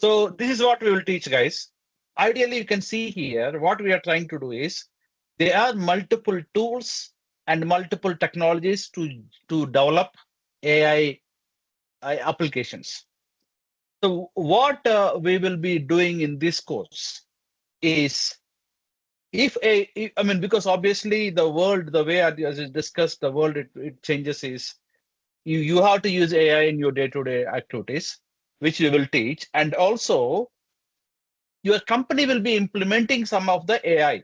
So this is what we will teach, guys. Ideally, you can see here what we are trying to do is there are multiple tools and multiple technologies to develop AI applications. So what we will be doing in this course is I mean, because obviously the world, the way as I discussed, the world it changes is you have to use AI in your day-to-day activities, which we will teach. And also your company will be implementing some of the AI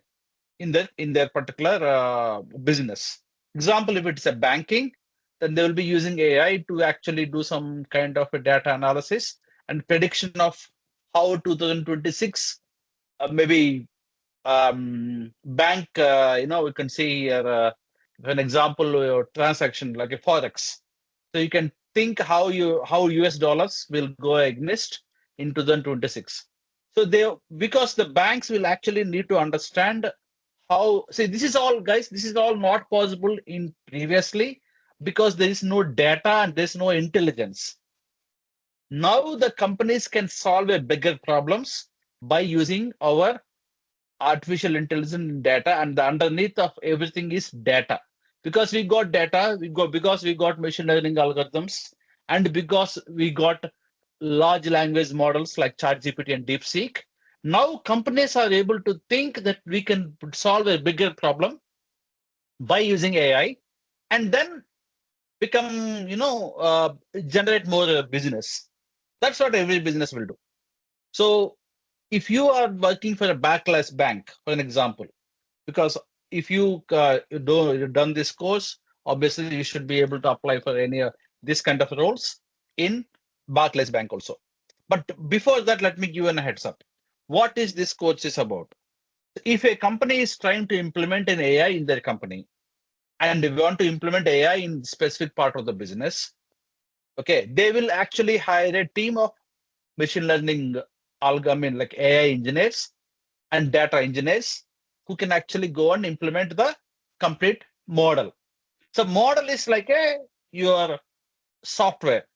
in their particular business. Example, if it's a banking, then they will be using AI to actually do some kind of a data analysis and prediction of how 2026 maybe bank. We can see here an example transaction like a forex. So you can think how US dollars will go against in 2026. So because the banks will actually need to understand how. See, this is all, guys. This is all not possible in previously because there is no data and there's no intelligence. Now the companies can solve a bigger problems by using our artificial intelligence data, and the underneath of everything is data. Because we got data, because we got machine learning algorithms, and because we got large language models like ChatGPT and DeepSeek. Now companies are able to think that we can solve a bigger problem by using AI, and then become, generate more business. That's what every business will do. So if you are working for a backless bank, for an example, because if you've done this course, obviously you should be able to apply for any this kind of roles in Barclays Bank also. But before that, let me give you a heads up. What is this course is about? If a company is trying to implement an AI in their company and they want to implement AI in specific part of the business, okay, they will actually hire a team of machine learning like AI engineers and data engineers who can actually go and implement the complete model. So model is like your software.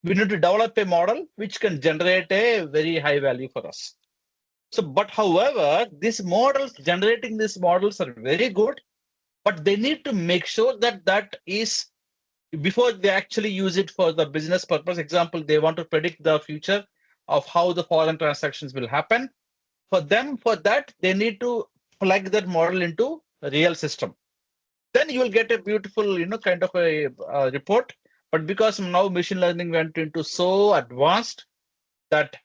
We need to develop a model which can generate a very high value for us. So, but however, these models, generating these models are very good, but they need to make sure that that is before they actually use it for the business purpose. Example, they want to predict the future of how the foreign transactions will happen. For that, they need to plug that model into a real system. Then you will get a beautiful, kind of a report. But because now machine learning went into so advanced that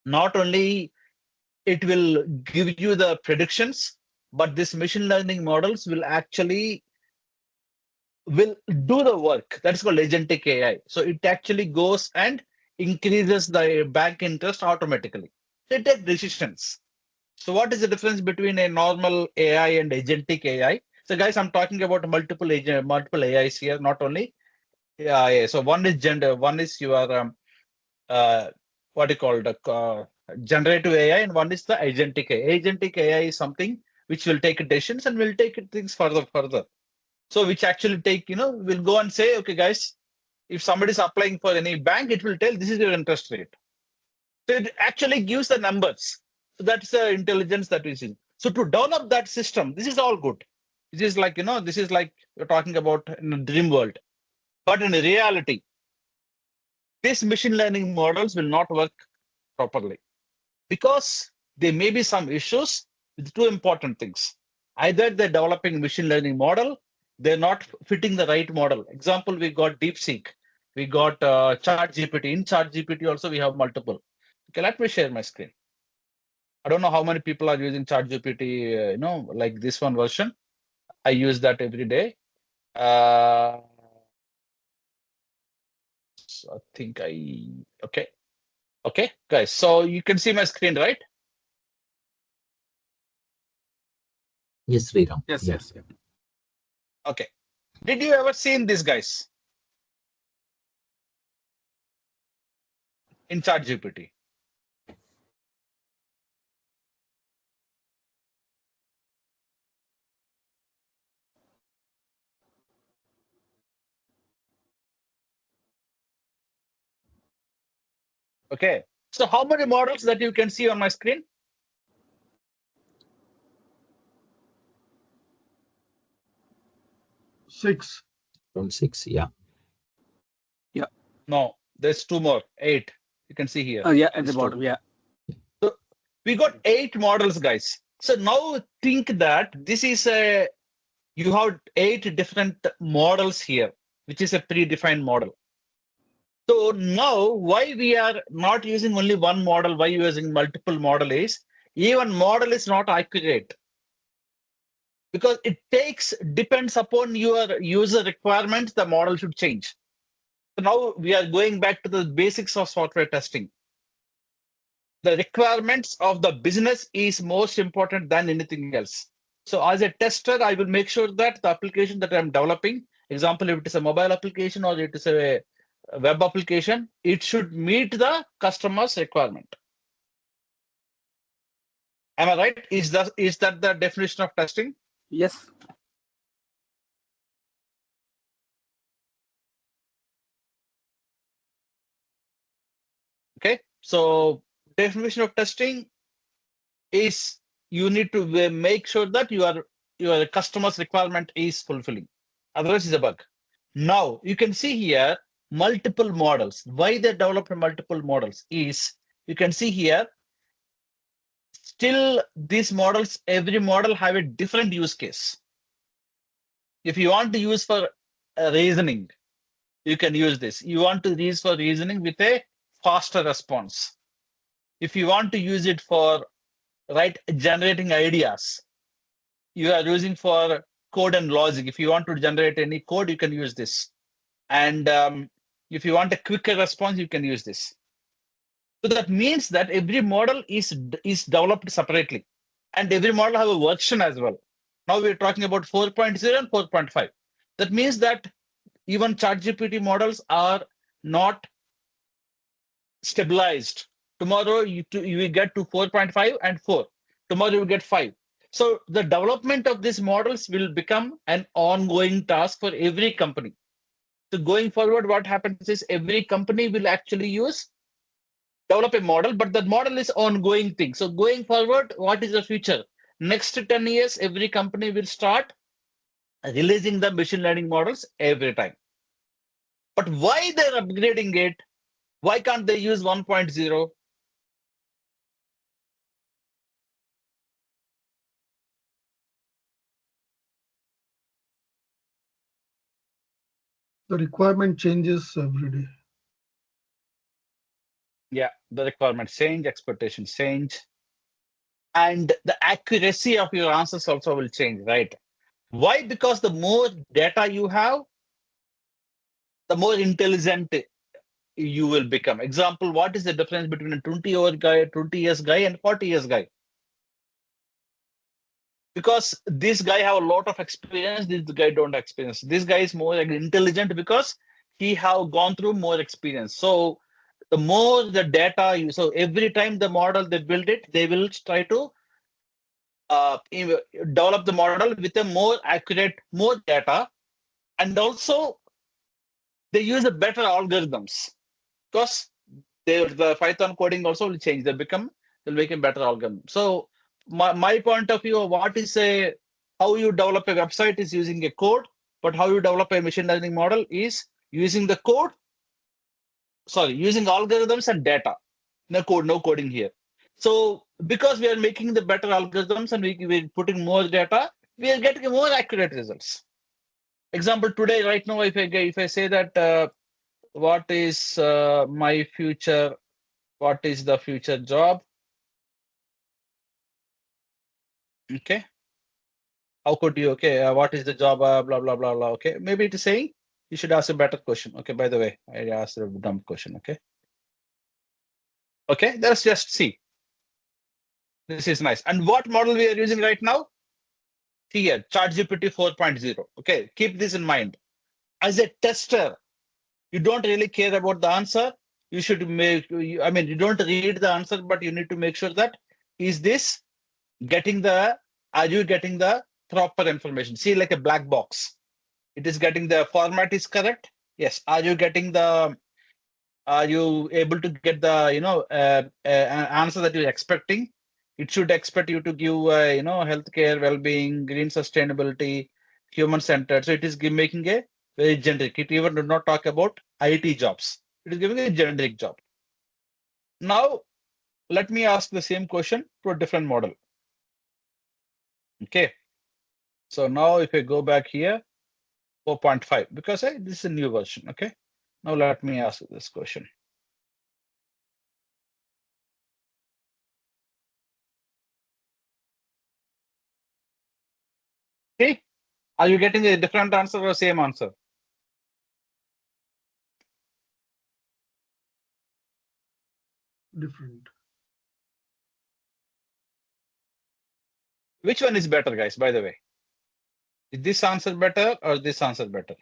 not only it will give you the predictions, but this machine learning models will do the work. That's called agentic AI. So it actually goes and increases the bank interest automatically. They take decisions. So what is the difference between a normal AI and agentic AI? So guys, I'm talking about multiple AIs here, not only AI. So one is one is your what you call the generative AI, and one is the agentic AI. Agentic AI is something which will take decisions and will take things further. So which actually will go and say, okay, guys, if somebody is applying for any bank, it will tell this is your interest rate. So it actually gives the numbers. So that's the intelligence that we see. So to develop that system, this is all good. This is like you're talking about in a dream world. But in reality, these machine learning models will not work properly because there may be some issues with two important things. Either they're developing machine learning model, they're not fitting the right model. Example, we got DeepSeek, we got ChatGPT. In ChatGPT also we have multiple. Okay, let me share my screen. I don't know how many people are using ChatGPT, like this one version. I use that every day. So I think okay. Okay, guys. So you can see my screen, right? Yes, Sriram. Yes. Okay. Did you ever seen this, guys? In ChatGPT? Okay. So how many models that you can see on my screen? Six. From 6, yeah. No, there's 2 more, 8. You can see here. Yeah, at the These two. bottom. Yeah. So we got 8 models, guys. So now think that this is a, you have 8 different models here, which is a predefined model. So now why we are not using only one model, why using multiple model is, even model is not accurate. Because it depends upon your user requirements, the model should change. So now we are going back to the basics of software testing. The requirements of the business is most important than anything else. So as a tester, I will make sure that the application that I'm developing, example, if it is a mobile application or it is a web application, it should meet the customer's requirement. Am I right? Is that the definition of testing? Yes. Okay. So definition of testing is you need to make sure that your customer's requirement is fulfilling. Otherwise, it's a bug. Now you can see here multiple models. Why they developed multiple models is you can see here. Still, these models, every model have a different use case. If you want to use for reasoning, you can use this. You want to use for reasoning with a faster response. If you want to use it for generating ideas, you are using for code and logic. If you want to generate any code, you can use this. And if you want a quicker response, you can use this. So that means that every model is developed separately, and every model have a version as well. Now we're talking about 4.0 and 4.5. That means that even ChatGPT models are not stabilized. Tomorrow you will get to 4.5 and 4. Tomorrow you get 5. So the development of these models will become an ongoing task for every company. So going forward, what happens is every company will actually develop a model, but that model is ongoing thing. So going forward, what is the future? Next 10 years, every company will start releasing the machine learning models every time. But why they're upgrading it? Why can't they use 1.0? The requirement changes every day. Yeah, the requirements change, expectations change, and the accuracy of your answers also will change, right? Why? Because the more data you have, the more intelligent you will become. Example, what is the difference between a 20 years guy and 40 years guy? Because this guy have a lot of experience, this guy don't experience. This guy is more intelligent because he have gone through more experience. So the more the data you, so every time the model they build it, they will try to develop the model with a more accurate, more data, and also they use the better algorithms because the Python coding also will change. They'll make a better algorithm. So my point of view of what is how you develop a website is using a code, but how you develop a machine learning model is using the code, using algorithms and data. No code, no coding here. So because we are making the better algorithms and we're putting more data, we are getting more accurate results. Example today, right now, if I say that what is my future, what is the future job? Okay. How could you, okay, what is the job, blah, blah, blah, blah, okay. Maybe it is saying you should ask a better question. Okay, by the way, I asked a dumb question, okay. Okay, let's just see. This is nice. And what model we are using right now? Here, ChatGPT 4.0. Okay, keep this in mind. As a tester, you don't really care about the answer. You should you don't read the answer, but you need to make sure that are you getting the proper information? See, like a black box. It is getting the format is correct. Yes. Are you getting the Are you able to get the answer that you're expecting? It should expect you to give healthcare, well-being, green sustainability, human-centered. So it is making a very generic. It even do not talk about IT jobs. It is giving a generic job. Now let me ask the same question to a different model. Okay. So now if I go back here, 4.5, because this is a new version. Okay. Now let me ask this question. Okay. Are you getting a different answer or same answer? Different. Which one is better, guys, by the way? Is this answer better or this answer better?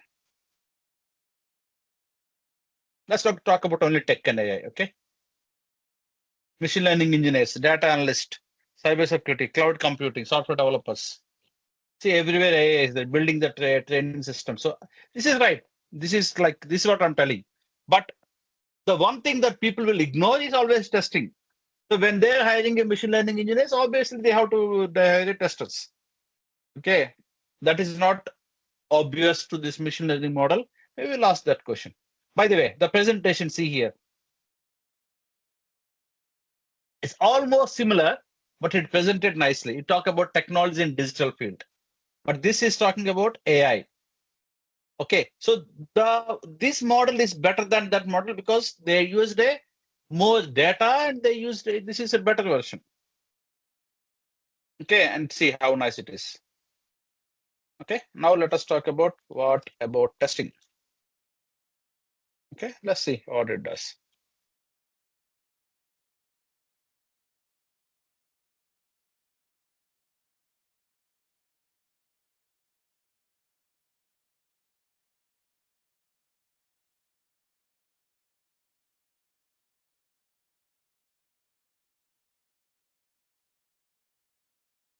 Let's talk about only tech and AI, okay? Machine learning engineers, data analyst, cybersecurity, cloud computing, software developers. See, everywhere AI is there, building the training system. So this is right. This is what I'm telling. But the one thing that people will ignore is always testing. So when they're hiring a machine learning engineers, obviously they have to hire testers. Okay, that is not obvious to this machine learning model. We will ask that question. By the way, the presentation, see here, it's almost similar, but it presented nicely. It talk about technology in digital field, but this is talking about AI. Okay, so this model is better than that model because they used a more data and they used this is a better version. Okay, and see how nice it is. Okay, now let us talk about what about testing. Okay, let's see what it does.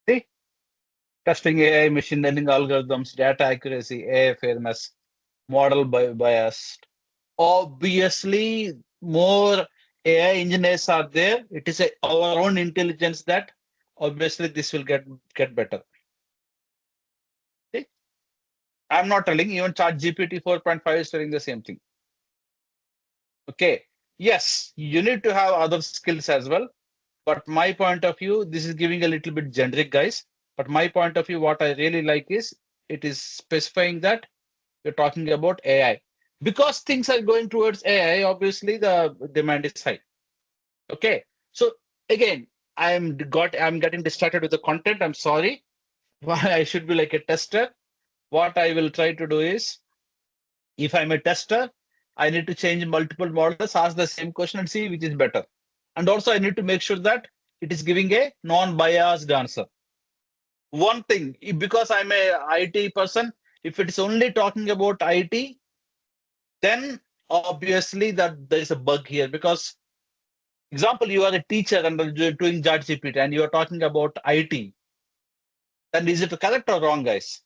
See, testing AI, machine learning algorithms, data accuracy, AI fairness, model bias. Obviously, more AI engineers are there. It is our own intelligence that obviously this will get better. See? I'm not telling, even ChatGPT 4.5 is telling the same thing. Okay. Yes, you need to have other skills as well. But my point of view, this is giving a little bit generic, guys. But my point of view, what I really like is it is specifying that we're talking about AI. Because things are going towards AI, obviously the demand is high. Okay. So again, I'm getting distracted with the content. I'm sorry. Why I should be like a tester. What I will try to do is, if I'm a tester, I need to change multiple models, ask the same question and see which is better. And also I need to make sure that it is giving a non-biased answer. One thing, because I'm a IT person, if it is only talking about IT, then obviously that there is a bug here. Because example, you are a teacher and you're doing ChatGPT and you are talking about IT, then is it correct or wrong, guys?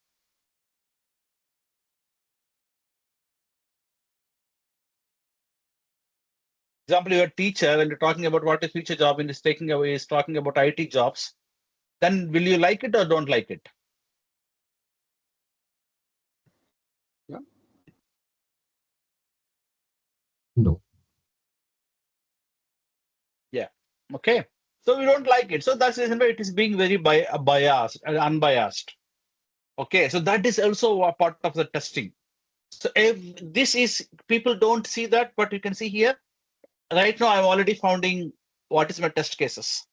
Example, you're a teacher and you're talking about what is future job and is taking away is talking about IT jobs. Then will you like it or don't like it? Yeah. No. Yeah. Okay. So we don't like it. So that's the reason why it is being very biased, unbiased. Okay. So that is also a part of the testing. So if this is, people don't see that, but you can see here, right now I'm already founding what is my test cases.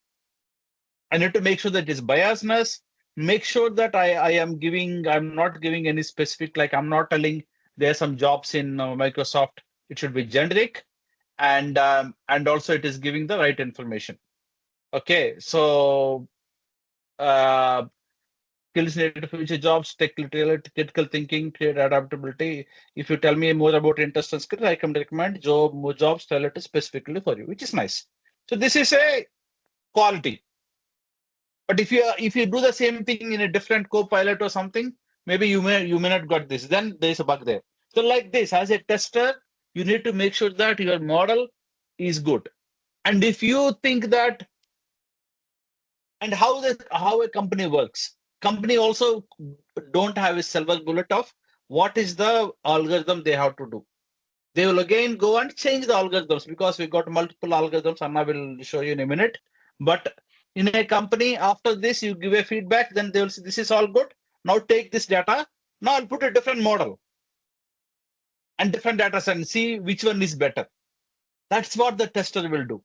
I need to make sure that it's biasness, make sure that I'm not giving any specific, like I'm not telling there's some jobs in Microsoft, it should be generic, and also it is giving the right information. Okay, so skills needed for future jobs, critical thinking, create adaptability. If you tell me more about interest and skills, I can recommend jobs related specifically for you, which is nice. So this is a quality. But if you do the same thing in a different co-pilot or something, maybe you may not got this. Then there is a bug there. So like this, as a tester, you need to make sure that your model is good. And if you think that, and how a company works, company also don't have a silver bullet of what is the algorithm they have to do. They will again go and change the algorithms because we got multiple algorithms. Anna will show you in a minute. But in a company, after this, you give a feedback, then they will say, this is all good. Now take this data. Now I'll put a different model and different data set and see which one is better. That's what the tester will do.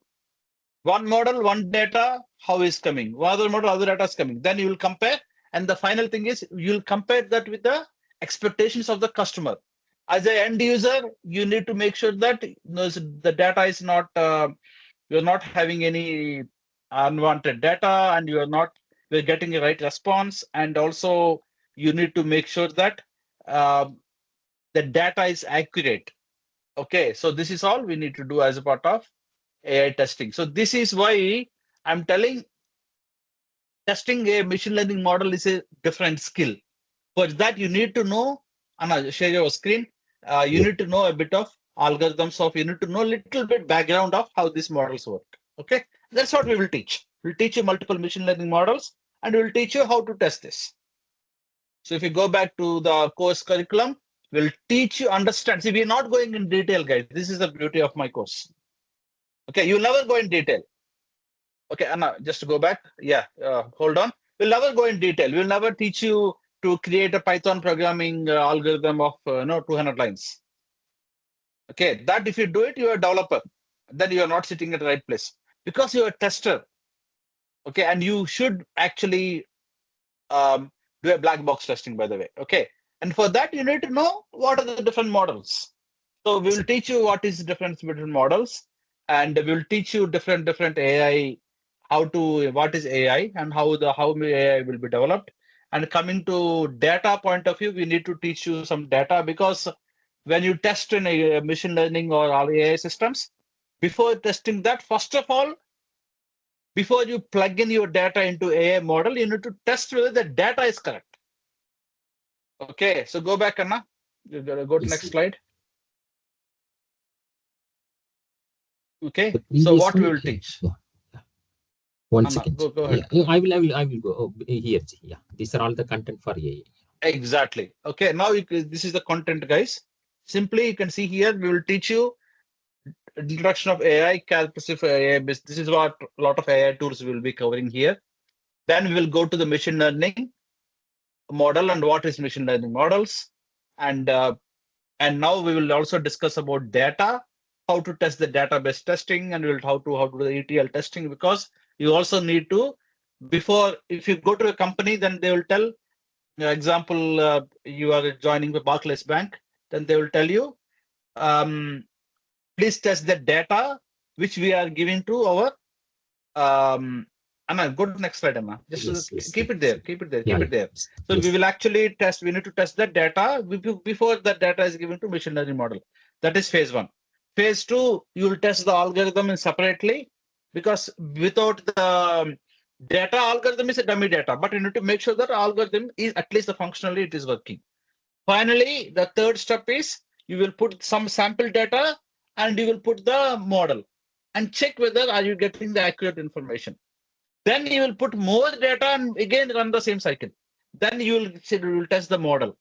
One model, one data, how is coming. One other model, other data is coming. Then you will compare. And the final thing is you'll compare that with the expectations of the customer. As an end user, you need to make sure that the data is not, you're not having any unwanted data and you're getting a right response. And also you need to make sure that the data is accurate. Okay, so this is all we need to do as a part of AI testing. So this is why I'm telling testing a machine learning model is a different skill. For that, you need to know, and I'll share your screen. You Yeah. need to know a bit of algorithms you need to know a little bit background of how these models work. Okay, that's what we will teach. We'll teach you multiple machine learning models and we'll teach you how to test this. So if you go back to the course curriculum, we'll teach you understand. See, we're not going in detail, guys. This is the beauty of my course. Okay, you'll never go in detail. Okay, Anna, just to go back. Yeah, hold on. We'll never go in detail. We'll never teach you to create a Python programming algorithm of 200 lines. Okay, that if you do it, you're a developer. Then you are not sitting at the right place because you're a tester. Okay, and you should actually do a black box testing, by the way. Okay, and for that you need to know what are the different models. So we will teach you what is the difference between models, and we will teach you different AI, what is AI and how AI will be developed. And coming to data point of view, we need to teach you some data because when you test in a machine learning or all AI systems, before testing that, first of all, before you plug in your data into AI model, you need to test whether the data is correct. Okay, so go back, Anna. You gotta go to Yes, next sir. slide. Okay, The so previous what we one, will teach. yeah. One Anna, second. go ahead. Yeah, I will go here. Yeah, these are all the content for AI. Exactly. Okay, now this is the content, guys. Simply, you can see here, we will teach you introduction of AI, specific AI. This is what a lot of AI tools will be covering here. Then we will go to the machine learning model and what is machine learning models. And now we will also discuss about data, how to test the database testing, and we'll how to do the ETL testing, because you also need to, before, if you go to a company, then they will tell, example, you are joining the Barclays Bank, then they will tell you, please test the data which we are giving to our Anna, go to the next slide, Anna. Just Yes, yes, keep yeah. it there, keep it there, Yeah, keep yeah. it there. So we Yes. will actually test, we need to test the data before that data is given to machine learning model. That is phase one. Phase two, you will test the algorithm separately, because without the data, algorithm is a dummy data, but you need to make sure that algorithm is at least the functionally it is working. Finally, the third step is you will put some sample data and you will put the model and check whether are you getting the accurate information. Then you will put more data and again run the same cycle. Then you will test the model.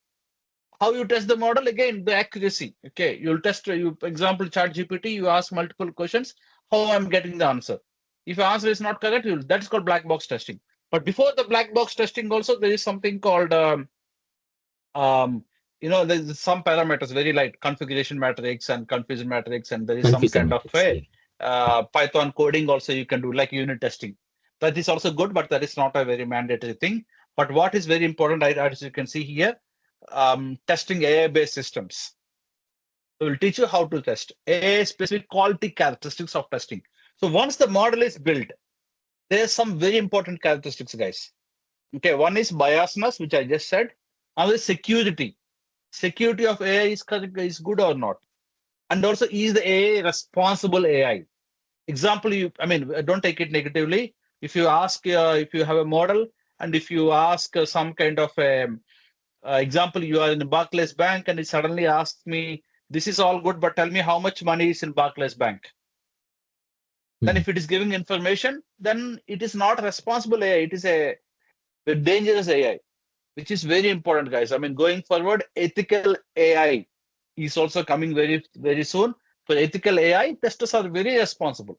How you test the model? Again, the accuracy. Okay, you'll test, example, chat GPT, you ask multiple questions, how I'm getting the answer. If your answer is not correct, that's called black box testing. But before the black box testing also, there is something called, um, there's some parameters, very light configuration matrix and confusion matrix, and there is some Confusion kind of matrix. Yeah. Python coding also you can do, like unit testing. That is also good, but that is not a very mandatory thing. But what is very important, as you can see here, testing AI-based systems. So we'll teach you how to test AI-specific quality characteristics of testing. So once the model is built, there's some very important characteristics, guys. Okay, one is biasness, which I just said. Another is security. Security of AI is good or not, and also is the AI responsible AI. Example, don't take it negatively. If you ask, if you have a model, and if you ask some kind of example, you are in a Barclays Bank, and it suddenly asks me, this is all good, but tell me how much money is in Barclays Bank. Then if it is giving information, then it is not responsible AI. It is a dangerous AI, which is very important, guys. I mean, going forward, ethical AI is also coming very, very soon. For ethical AI, testers are very responsible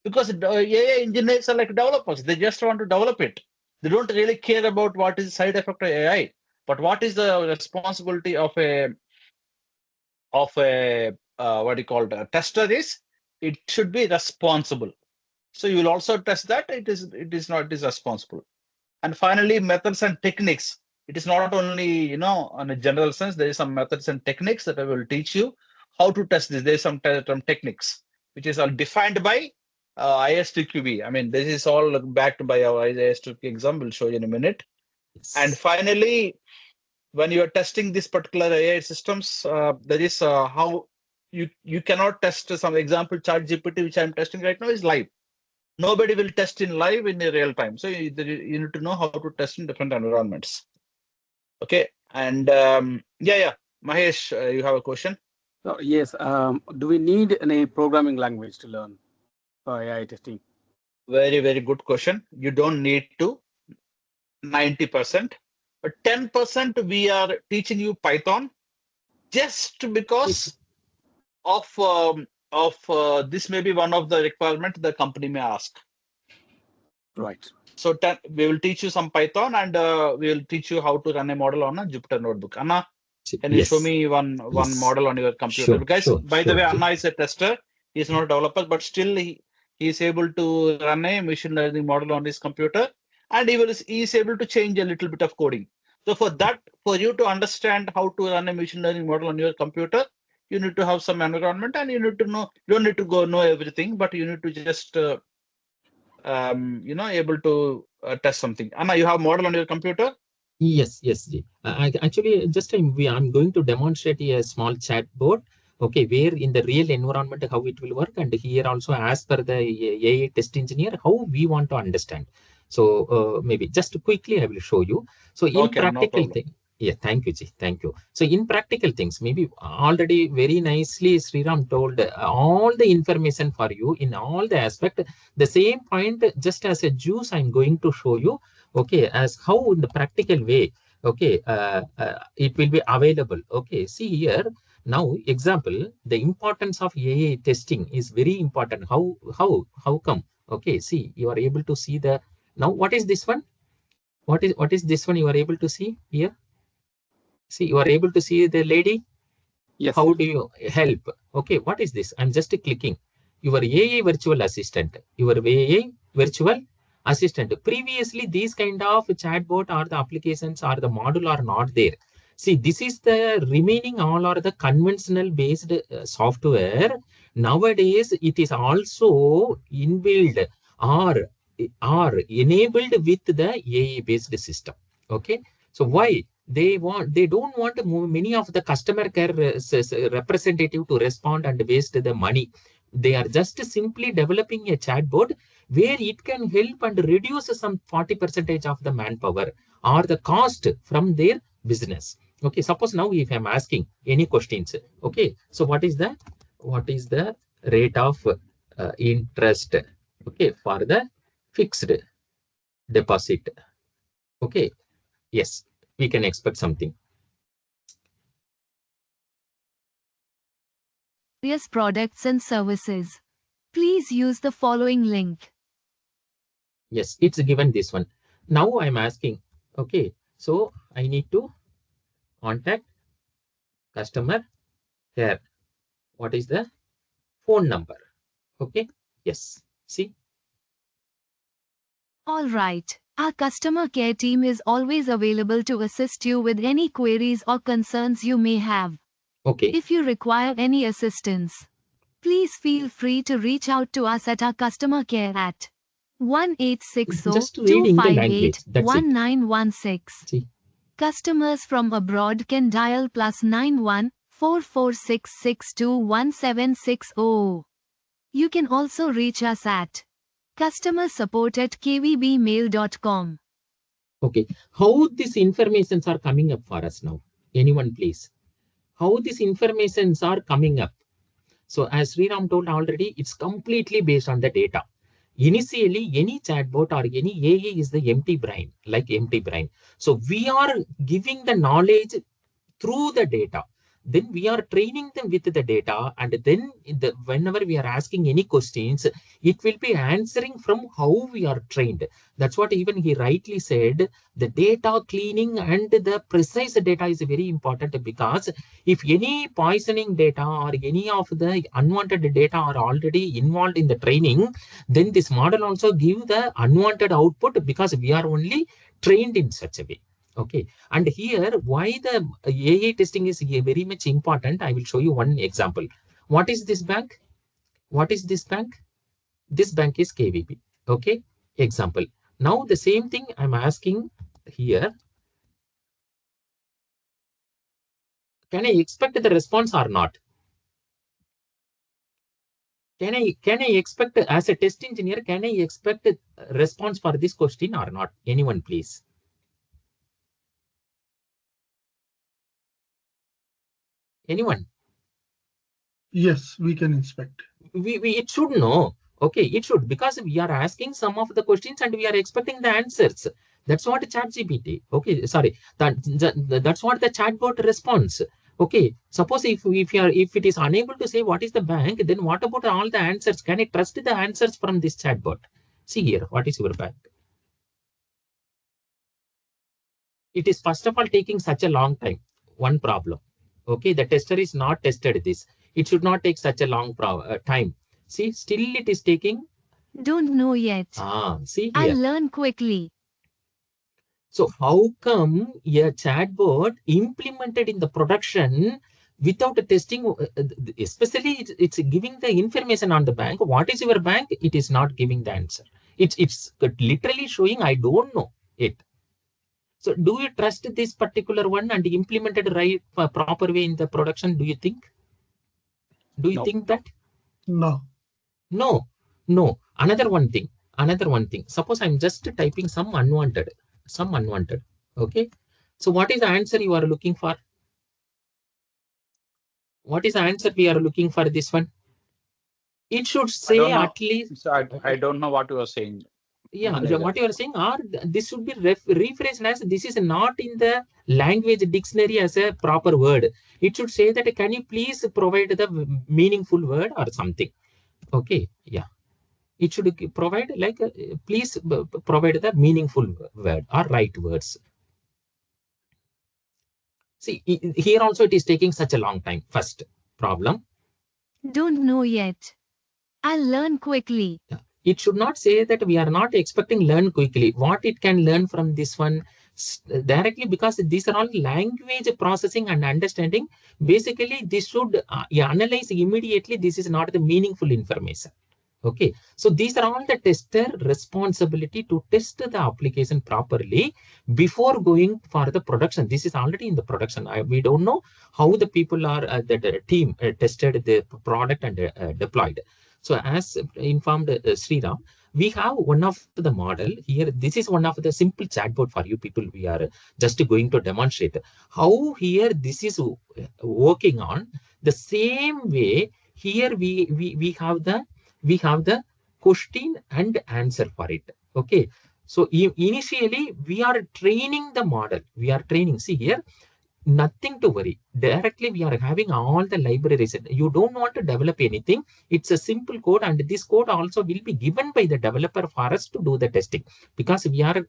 because AI engineers are like developers. They just want to develop it. They don't really care about what is the side effect of AI, but what is the responsibility of a what do you call it, a tester is it should be responsible. So you will also test that it is responsible. And finally, methods and techniques. It is not only on a general sense. There is some methods and techniques that I will teach you how to test this. There is some techniques which is all defined by ISTQB. I mean, this is all backed by our ISTQB exam. We'll show you in a minute. Yes. And finally, when you are testing this particular AI systems, there is how you cannot test some example. ChatGPT, which I'm testing right now, is live. Nobody will test in live in real time. So you need to know how to test in different environments. Okay. And yeah. Mahesh, you have a question? Yes. Do we need any programming language to learn for AI testing? Very, very good question. You don't need to 90%, but 10% we are teaching you Python just because of this may be one of the requirement the company may ask. Right. So we will teach you some Python and we will teach you how to run a model on a Jupyter notebook. Anna, can you show me one model on your computer? Because by the way, Anna is a tester. He is not a developer, but still he is able to run a machine learning model on his computer, and he is able to change a little bit of coding. So for you to understand how to run a machine learning model on your computer, you need to have some environment, and you need to know. You don't need to know everything, but you need to just able to test something. Anna, you have model on your computer? Yes, Ji. Actually, just I'm going to demonstrate a small chatbot. Okay, where in the real environment how it will work, and here also as per the AI test engineer how we want to understand. So maybe just quickly I will show you. So in practical thing, yeah, thank you, Ji, thank you. So in practical things, maybe already very nicely Sriram told all the information for you in all the aspect. The same point, just as a juice, I'm going to show you. Okay, as how in the practical way, okay, it will be available. Okay, see here now example, the importance of AI testing is very important. How come? Okay, see, you are able to see the now what is this one? What is this one? You are able to see here. See, you are able to see the lady. Yes. How do you help? Okay, what is this? I'm just clicking your AI virtual assistant. Your AI virtual assistant. Previously, these kind of chatbot or the applications or the module are not there. See, this is the remaining all are the conventional based software. Nowadays, it is also inbuilt or enabled with the AI based system. Okay, so why? They don't want to move many of the customer care representative to respond and waste the money. They are just simply developing a chatbot where it can help and reduce some 40% of the manpower or the cost from their business. Okay, suppose now if I'm asking any questions, okay, so what is the rate of interest, okay, for the fixed deposit? Okay, yes, we can expect something. Various products and services. Please use the following link. Yes, it's given this one. Now I'm asking, okay, so I need to contact customer care. What is the phone number? Okay, yes, see. All right. Our customer care team is always available to assist you with any queries or concerns you may have. Okay. If you require any assistance, please feel free to reach out to us at our customer care at 1-860-258-1916. See. Customers from abroad can dial +91 4466217760. You can also reach us at customer support@kvbmail.com. Okay, how these informations are coming up for us now? Anyone, please? how these informations are coming up. So as Sriram told already, it's completely based on the data. Initially, any chatbot or any AI is the empty brain, like empty brain. So we are giving the knowledge through the data. Then we are training them with the data, and then whenever we are asking any questions, it will be answering from how we are trained. That's what even he rightly said. The data cleaning and the precise data is very important, because if any poisoning data or any of the unwanted data are already involved in the training, then this model also give the unwanted output, because we are only trained in such a way. Okay, and here why the AI testing is very much important, I will show you one example. What is this bank? What is this bank? This bank is KVB. Okay, example. Now the same thing I'm asking here. Can I expect the response or not? Can I expect, as a test engineer, can I expect a response for this question or not? Anyone, please? Anyone? Yes, we can expect. It should know. Okay, it should, because we are asking some of the questions and we are expecting the answers. That's what ChatGPT. Okay, sorry, that's what the chatbot responds. Okay, suppose if it is unable to say what is the bank, then what about all the answers? Can I trust the answers from this chatbot? See here, what is your bank? It is first of all taking such a long time. One problem. Okay, the tester is not tested this. It should not take such a long time. See, still it is taking. Don't know yet. See here. I'll learn quickly. So how come a chatbot implemented in the production without a testing, especially it's giving the information on the bank. What is your bank? It is not giving the answer. It's literally showing I don't know it. So do you trust this particular one and implemented right proper way in the production? Do you think? Do you think that? No. No, no. Another one thing. Suppose I'm just typing some unwanted. Okay. So what is the answer you are looking for? What is the answer we are looking for this one? It should say at least. So I don't know what you are saying. Yeah, what you are saying, or this should be rephrased as this is not in the language dictionary as a proper word. It should say that can you please provide the meaningful word or something. Okay, yeah. It should provide like please provide the meaningful word or right words. See, here also it is taking such a long time. First problem. Don't know yet. I'll learn quickly. It should not say that we are not expecting learn quickly. What it can learn from this one directly, because these are all language processing and understanding. Basically, this should analyze immediately. This is not the meaningful information. Okay, so these are all the tester responsibility to test the application properly before going for the production. This is already in the production. We don't know how the people are, the team tested the product and deployed. So as informed Sriram, we have one of the model here. This is one of the simple chatbot for you people. We are just going to demonstrate how here this is working on the same way. Here we have the question and answer for it. Okay, so initially we are training the model. See here, nothing to worry. Directly we are having all the libraries. You don't want to develop anything. It's a simple code, and this code also will be given by the developer for us to do the testing, because we are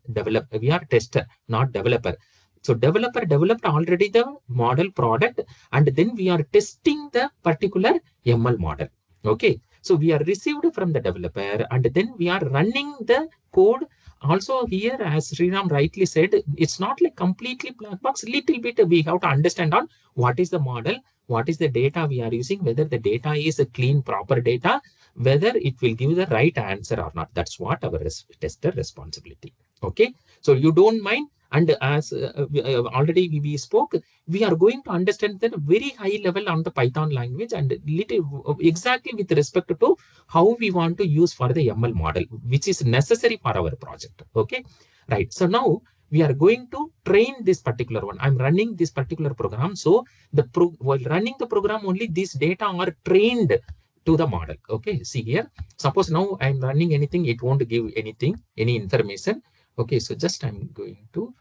tester, not developer. So developer developed already the model product, and then we are testing the particular ML model. Okay, so we are received from the developer, and then we are running the code. Also here, as Sriram rightly said, it's not like completely black box. Little bit we have to understand on what is the model, what is the data we are using, whether the data is a clean, proper data, whether it will give the right answer or not. That's what our tester responsibility. Okay, so you don't mind. And as already we spoke, we are going to understand that very high level on the Python language, and little exactly with respect to how we want to use for the ML model, which is necessary for our project. Okay, right. So now we are going to train this particular one. I'm running this particular program. So while running the program, only these data are trained to the model. Okay, see here. Suppose now I'm running anything, it won't give anything, any information. Okay, so just I'm going to,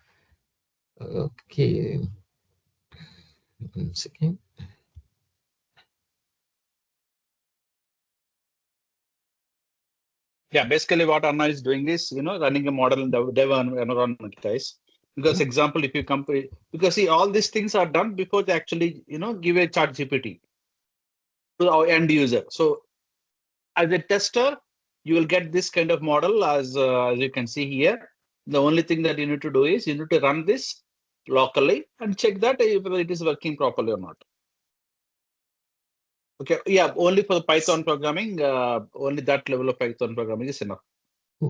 okay, 1 second. Yeah, basically what Anna is doing is, running a model in the dev environment, guys. Because example, if you compare, because see, all these things are done before they actually, give a chat GPT to our end user. So as a tester, you will get this kind of model as you can see here. The only thing that you need to do is you need to run this locally and check that whether it is working properly or not. Okay, yeah, only for the Python programming, only that level of Python programming is enough.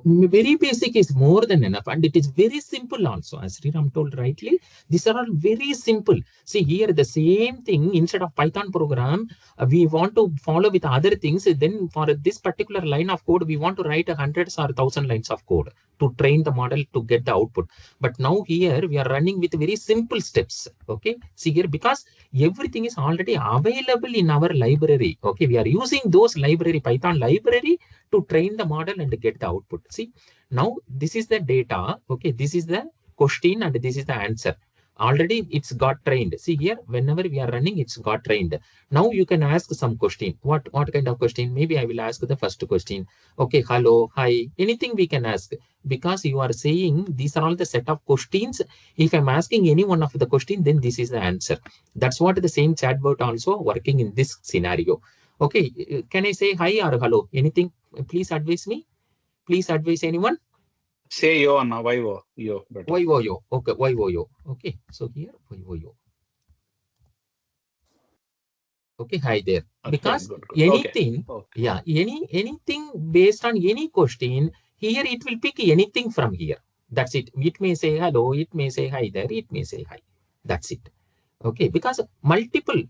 Very basic is more than enough, and it is very simple also, as Sriram told rightly. These are all very simple. See here, the same thing, instead of Python program, we want to follow with other things. Then for this particular line of code, we want to write hundreds or 1,000 lines of code to train the model to get the output. But now here we are running with very simple steps. Okay, see here, because everything is already available in our library. Okay, we are using those library, Python library, to train the model and get the output. See, now this is the data. Okay, this is the question and this is the answer. Already it's got trained. See here, whenever we are running, it's got trained. Now you can ask some question. What kind of question? Maybe I will ask the first question. Okay, hello, hi, anything we can ask, because you are saying these are all the set of questions. If I'm asking any one of the question, then this is the answer. That's what the same chatbot also working in this scenario. Okay, can I say hi or hello? Anything? Please advise me. Please advise anyone. Say yo, Anna, why yo better. Why yo? Okay, why yo? Okay, so here why yo? Okay, hi there. Okay, Because good. anything, okay. yeah, anything based on any question, here it will pick anything from here. That's it. It may say hello, it may say hi there, it may say hi. That's it. Okay, because multiple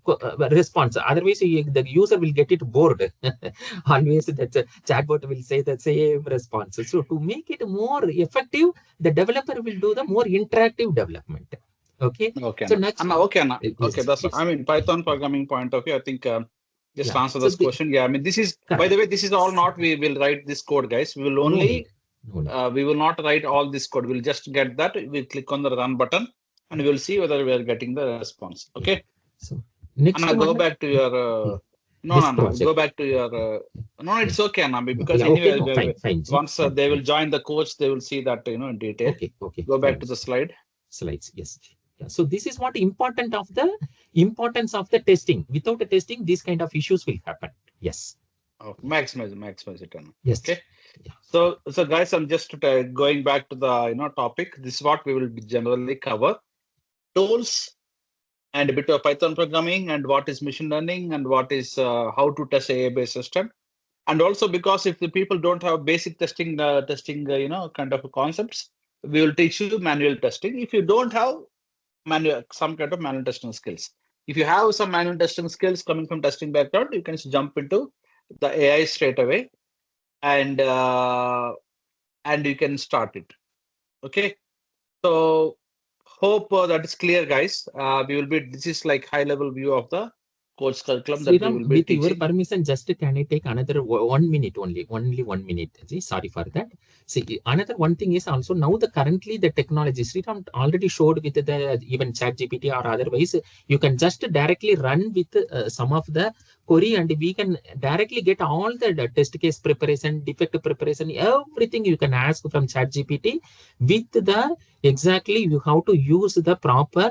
response. Otherwise, the user will get it bored. Always that chatbot will say the same response. So to make it more effective, the developer will do the more interactive development. Okay. Okay. So next. Anna, okay, Anna. Yes, Okay, that's. yes. I mean, Python programming point of view. I think just answer So this question. Yeah, I mean, this is. By the way, this is all not. We will write this code, guys. We will only. We will not write all this code. We'll just get that. We'll click on the run button, and we'll see whether we are getting the response. Okay. So next Anna, go back to your. No. Go back to your. No, it's okay, Anna, because anyway, okay, fine. Once they will join the course, they will see that in detail. Okay. Go back to the slide. Slides, yes. Yeah. So this is what importance of the testing. Without the testing, these kind of issues will happen. Yes. Oh, maximize it, Anna. Yes. Okay. Yeah. So guys, I'm just going back to the topic. This is what we will generally cover: tools and a bit of Python programming, and what is machine learning, and what is how to test AI-based system. And also, because if the people don't have basic testing, kind of concepts, we will teach you manual testing. If you don't have some kind of manual testing skills, if you have some manual testing skills coming from testing background, you can jump into the AI straight away, and you can start it. Okay, so hope that is clear, guys. This is like high level view of the course curriculum that we will be with teaching. your permission, just can I take another 1 minute only 1 minute? Sorry for that. See, another one thing is also now currently the technology, Sriram already showed with the even ChatGPT or otherwise, you can just directly run with some of the query, and we can directly get all the test case preparation, defect preparation, everything you can ask from ChatGPT with the exactly you have to use the proper.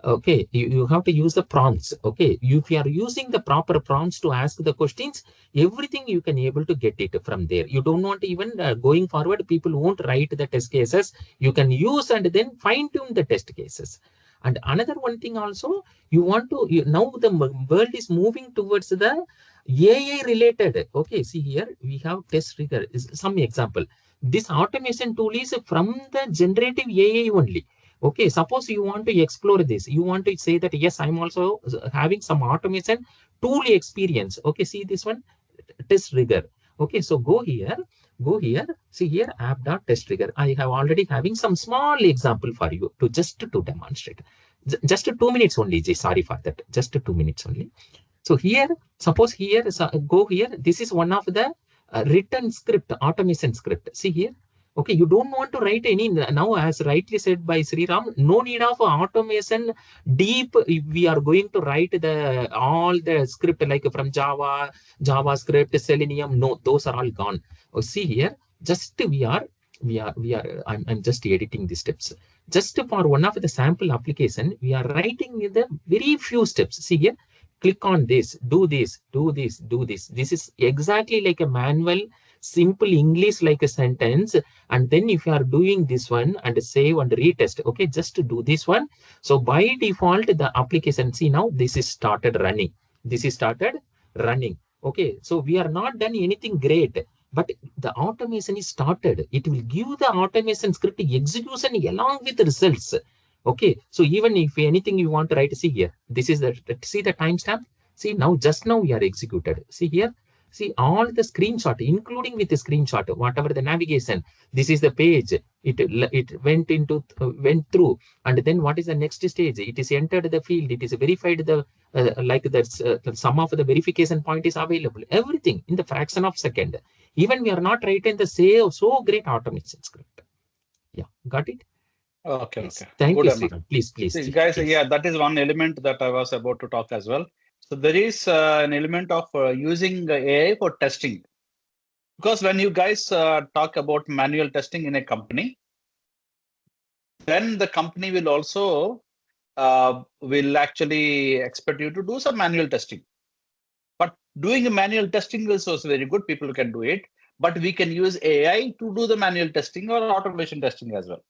Okay, you have to use the prompts. Okay, if you are using the proper prompts to ask the questions, everything you can able to get it from there. You don't want even going forward, people won't write the test cases. You can use and then fine tune the test cases. And another one thing also, you want to, now the world is moving towards the AI related. Okay, see here, we have test trigger. Some example. This automation tool is from the generative AI only. Okay, suppose you want to explore this, you want to say that, yes, I'm also having some automation tool experience. Okay, see this one, test trigger. Okay, so go here. Go here, see here app.test trigger. I have already having some small example for you to demonstrate. Just 2 minutes only, Jay. Sorry for that. Just 2 minutes only. So here, suppose here, go here. This is one of the written script, automation script. See here. Okay, you don't want to write any, now as rightly said by Sri Ram, no need of automation deep. We are going to write the all the script like from Java, JavaScript, Selenium. No, those are all gone. Oh, see here, just I'm just editing the steps. Just for one of the sample application, we are writing the very few steps. See here, click on this, do this, do this, do this. This is exactly like a manual, simple English like a sentence. And then if you are doing this one and save and retest, okay, just to do this one. So by default, the application, see now this is started running. This is started running. Okay, so we are not done anything great, but the automation is started. It will give the automation script execution along with the results. Okay, so even if anything you want to write, see here, this is see the timestamp. See now, just now we are executed. See here, see all the screenshot, including with the screenshot, whatever the navigation. This is the page. It went through, and then what is the next stage? It is entered the field. It is verified the like that's some of the verification point is available. Everything in the fraction of second. Even we are not writing the so great automation script. Yeah, got it. Okay, Yes. okay. Thank Good you, enough. Sriram. Please, See, guys, please. yeah, that is one element that I was about to talk as well. So there is an element of using AI for testing. Because when you guys talk about manual testing in a company, then the company will also will actually expect you to do some manual testing. But doing a manual testing is also very good. People can do it. But we can use AI to do the manual testing or automation testing as well.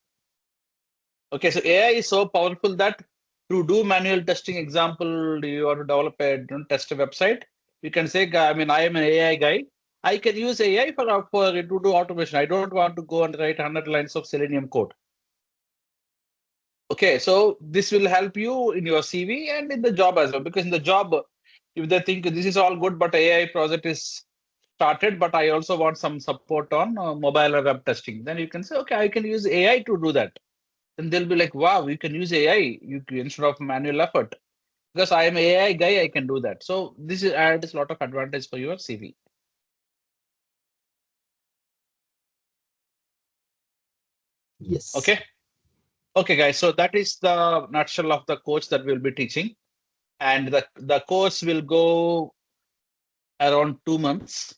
Okay, so AI is so powerful that to do manual testing, example, you want to develop a test a website, you can say, I mean, I am an AI guy. I can use AI for to do automation. I don't want to go and write 100 lines of Selenium code. Okay, so this will help you in your CV and in the job as well. Because in the job, if they think this is all good, but AI project is started, but I also want some support on mobile or web testing, then you can say, okay, I can use AI to do that. Then they'll be like, wow, you can use AI instead of manual effort. Because I am an AI guy, I can do that. So this adds a lot of advantage for your CV. Yes. Okay. Okay, guys. So that is the nutshell of the course that we'll be teaching. And the course will go around 2 months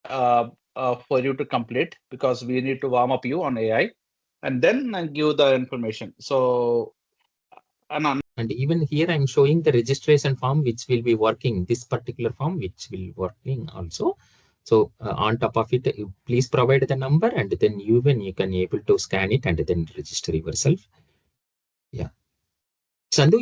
for you to complete, because we need to warm up you on AI and then give the information. So, And even here I'm showing the registration form which will be working, this particular form which will working also. So on top of it, please provide the number, and then you can able to scan it and then register yourself. Yeah. Chandu,